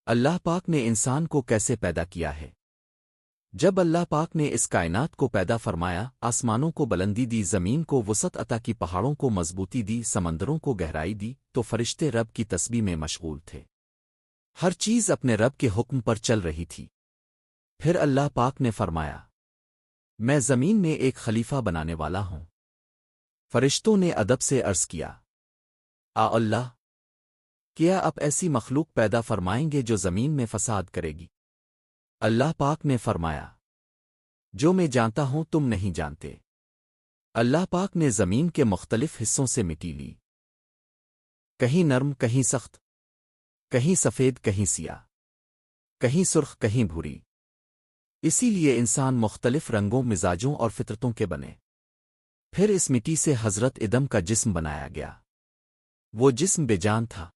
اللہ پاک نے انسان کو کیسے پیدا کیا ہے؟ جب اللہ پاک نے اس کائنات کو پیدا فرمایا، آسمانوں کو بلندی دی، زمین کو وسعت عطا کی، پہاڑوں کو مضبوطی دی، سمندروں کو گہرائی دی، تو فرشتے رب کی تسبیح میں مشغول تھے۔ ہر چیز اپنے رب کے حکم پر چل رہی تھی۔ پھر اللہ پاک نے فرمایا، میں زمین میں ایک خلیفہ بنانے والا ہوں۔ فرشتوں نے ادب سے عرض کیا، اللہ! کیا آپ ایسی مخلوق پیدا فرمائیں گے جو زمین میں فساد کرے گی؟ اللہ پاک نے فرمایا، جو میں جانتا ہوں تم نہیں جانتے۔ اللہ پاک نے زمین کے مختلف حصوں سے مٹی لی، کہیں نرم، کہیں سخت، کہیں سفید، کہیں سیاہ، کہیں سرخ، کہیں بھوری۔ اسی لیے انسان مختلف رنگوں، مزاجوں اور فطرتوں کے بنے۔ پھر اس مٹی سے حضرت ادم کا جسم بنایا گیا۔ وہ جسم بے جان تھا،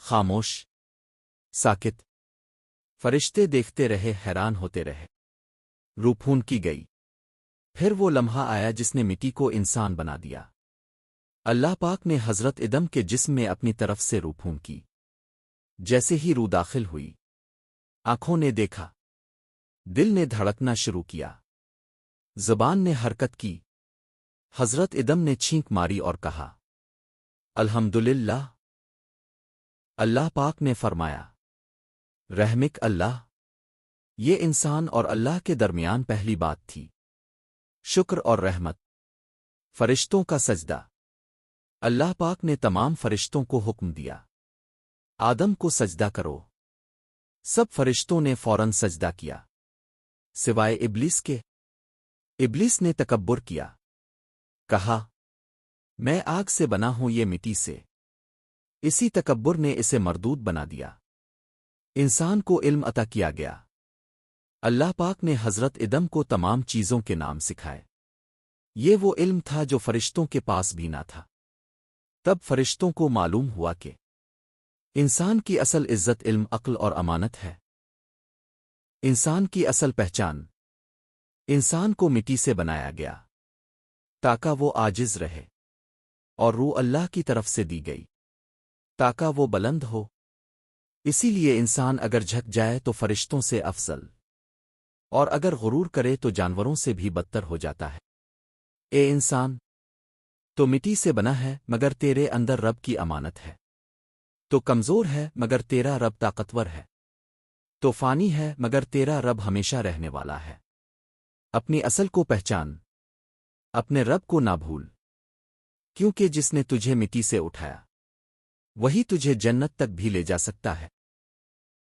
خاموش، ساکت۔ فرشتے دیکھتے رہے، حیران ہوتے رہے۔ روح پھون کی گئی۔ پھر وہ لمحہ آیا جس نے مٹی کو انسان بنا دیا۔ اللہ پاک نے حضرت ادم کے جسم میں اپنی طرف سے روح پھون کی۔ جیسے ہی روح داخل ہوئی، آنکھوں نے دیکھا، دل نے دھڑکنا شروع کیا، زبان نے حرکت کی۔ حضرت ادم نے چھینک ماری اور کہا، الحمدللہ۔ اللہ پاک نے فرمایا، رحمک اللہ! یہ انسان اور اللہ کے درمیان پہلی بات تھی۔ شکر اور رحمت۔ فرشتوں کا سجدہ۔ اللہ پاک نے تمام فرشتوں کو حکم دیا، آدم کو سجدہ کرو۔ سب فرشتوں نے فوراً سجدہ کیا، سوائے ابلیس کے۔ ابلیس نے تکبر کیا، کہا، میں آگ سے بنا ہوں، یہ مٹی سے۔ اسی تکبر نے اسے مردود بنا دیا۔ انسان کو علم عطا کیا گیا۔ اللہ پاک نے حضرت ادم کو تمام چیزوں کے نام سکھائے۔ یہ وہ علم تھا جو فرشتوں کے پاس بھی نہ تھا۔ تب فرشتوں کو معلوم ہوا کہ انسان کی اصل عزت علم، عقل اور امانت ہے۔ انسان کی اصل پہچان۔ انسان کو مٹی سے بنایا گیا تاکہ وہ عاجز رہے، اور روح اللہ کی طرف سے دی گئی تاکہ وہ بلند ہو۔ اسی لیے انسان اگر جھک جائے تو فرشتوں سے افضل، اور اگر غرور کرے تو جانوروں سے بھی بدتر ہو جاتا ہے۔ اے انسان! تو مٹی سے بنا ہے مگر تیرے اندر رب کی امانت ہے۔ تو کمزور ہے مگر تیرا رب طاقتور ہے۔ تو فانی ہے مگر تیرا رب ہمیشہ رہنے والا ہے۔ اپنی اصل کو پہچان، اپنے رب کو نہ بھول، کیونکہ جس نے تجھے مٹی سے اٹھایا وہی تجھے جنت تک بھی لے جا سکتا ہے۔